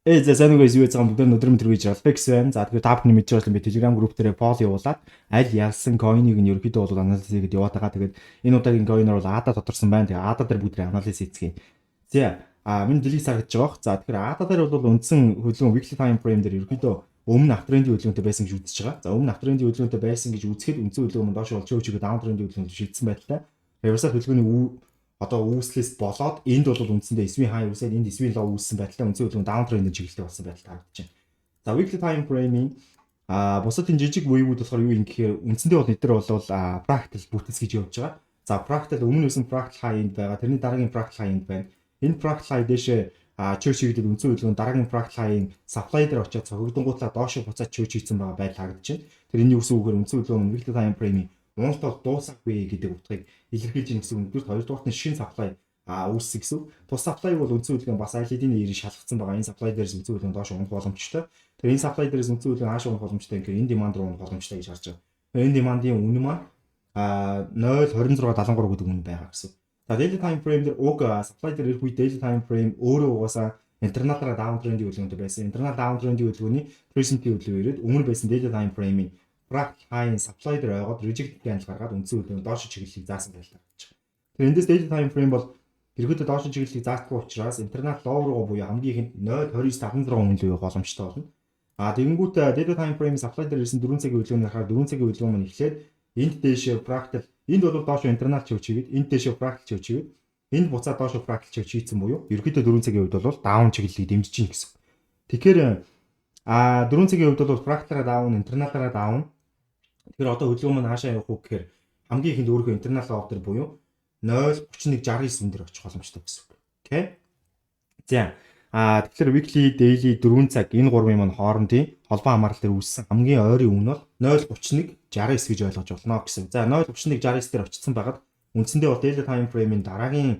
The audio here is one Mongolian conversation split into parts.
За сайн уу guys юу яцгаан бүгд өнөөдөр мэдэрвэж Alpex байна. За тэгэхээр та бүхэн мэдж байгаа юм би Telegram group дээр poll явуулаад аль ялсан coin-ыг нь ерөөхдөө бол анализ хийгээд яваад байгаа. Тэгээд энэ удаагийн coin-оор бол ADA тодорсон байна. Тэгээд ADA дээр бүгд анализ хийцгээе. За миний дэлхийг саргаж байгаа. За тэгэхээр ADA дээр бол үндсэн хөдөлгөөн weekly time frame дээр ерөөхдөө өмнө автрендийн хөдөлгөөнтэй байсан гэж үзэж байгаа. За өмнө автрендийн хөдөлгөөнтэй байсан гэж үзэхэд үндсэн хөдөлгөөн нь доош болж өчигөө down trend-ийн хөдөлгөөнд шилжсэн байлтай. Reversal хөдөлгөөний одоо үүслээс болоод энд бол үндсэндээ эсвийн хай үүсээд энд эсвийн лоо үүссэн байдлаа үндсэн хөдөлгөөн даун трендийн чиглэлтэй болсон байдал харагдаж байна. За weekly time frame-ийн бусад энэ жижиг wave-үүд болохоор юу юм гэхээр үндсэндээ бол эдгээр бол fractal бүтэнс гэж явж байгаа. За fractal өмнө байсан fractal high end байгаа. Тэрний дараагийн fractal high end байна. Энэ fractal high дэшээ church хийгээд үндсэн хөдөлгөөн дараагийн fractal high-ийн supply дээр очиад цогцолдонгуудлаа доош буцаад church хийсэн байгаа байдал харагдаж байна. Тэр энэ юу гэсэн үгээр үндсэн хөдөлгөөн weekly time frame-ийн Монголд бол дуусахгүй гэдэг утгыг илэрхийлж байгаа гэсэн үг. Хоёрдугаарт нь шинэ supply үүссэн гэсэн. Тус supply бол үндсэн хөдөлгөөн бас LED-ийн нэрийг шалгацсан байгаа. Энэ supply дээрээс үндсэн хөдөлгөөн доош унах боломжтой. Тэгэхээр энэ supply дээрээс үндсэн хөдөлгөөн хааш унах боломжтой гэхээр энэ demand руу унах боломжтой гэж харж байгаа. Энэ demand-ийн үнэ маань 0.2673 гэдэг үнэ байгаа гэсэн. За daily time frame дээр уг supply дээр ирэх үе daily time frame өөрөө угаасаа интерналаараа down trend-ийн хөдөлгөөнтэй байсан. Internal down trend-ийн хөдөлгөөний recent-ийн хөдөлгөөн ирээд өмнө байсан daily time frame-ийн fractal high supply дээр ойгоод reject candle гаргаад үндсэн хөдөлгөөн доош чиглэлийг заасан байлаа гэж байна. Тэгэхээр эндээс daily time frame бол ерөөдөө доош чиглэлийг заахгүй учраас internal low руу буюу хамгийн ихэнд 0.2976 үнэлгээ явах боломжтой болно. Тэгэнгүүт daily time frame supply дээр ирсэн 4 цагийн хөдөлгөөний харахаар 4 цагийн хөдөлгөөн маань эхлээд энд дээшээ fractal энд бол доош internal чивч хийгээд энд дээшээ fractal чивч хийгээд энд буцаад доош fractal чивч хийсэн буюу ерөөдөө 4 цагийн үед бол down чиглэлийг дэмжиж чинь гэсэн. Тэгэхээр 4 цагийн үед бол fractal-аа down, internal-аа down. Тэгэхээр одоо хөдөлгөөн маань хаашаа явах уу гэхээр хамгийн ихэнд өөрийнхөө internal low дээр буюу 0.3169 дээр очих боломжтой гэсэн үг. Окей. За тэгэхээр weekly, daily 4 цаг энэ гурвын маань хоорондын холбоо хамаарал дээр үүссэн хамгийн ойрын үнэ бол 0.3169 гэж ойлгож болно гэсэн. За 0.3169 дээр очсон байгаад үндсэндээ бол daily time frame-ийн дараагийн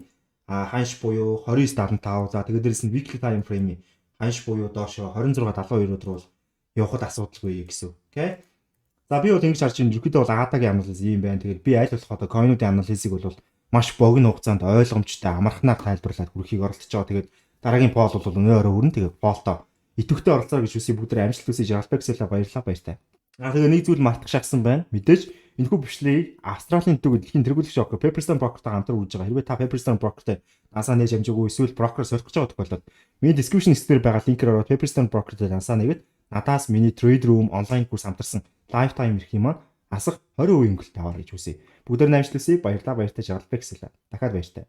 ханш буюу 29.75. За тэгээд дээрэс нь weekly time frame-ийн ханш буюу доошо 26.72 руу явахад асуудалгүй гэсэн. Окей. За би бол ингэж харж байна. Ерөнхийдөө бол ADA-гийн анализ ийм байна. Тэгэхээр би аль болох одоо coin-уудын анализыг бол маш богино хугацаанд ойлгомжтой амархнаар тайлбарлаад хүрхийг оролдож байгаа. Тэгээд дараагийн poll бол өнөө өрөн. Тэгээд poll-то идэвхтэй оролцоо гэж үсээ бүгд амжилт хүсье. Alpex-ла баярлалаа баяртай. Тэгээд нэг зүйл мартах шахсан байна. Мэдээж энэхүү бичлэгийг Австралийн төв дэлхийн тэргүүлэгч ок Pepperstone Broker-тай хамтран үүсэж байгаа. Хэрвээ та Pepperstone Broker-тай насаа нээж амжаагүй эсвэл брокер сольгож байгаа тохиолдолд миний description дээр байгаа линкээр ороод Pepperstone Broker-тай насаа нэгээд надаас миний trade room онлайн курс хамтарсан lifetime эрхийг маань асах 20% өнгөлт аваар гэж үсэе. Бүгдээр амжилт хүсье. Баярлалаа баяртай Alpex-ла. Дахиад баяртай.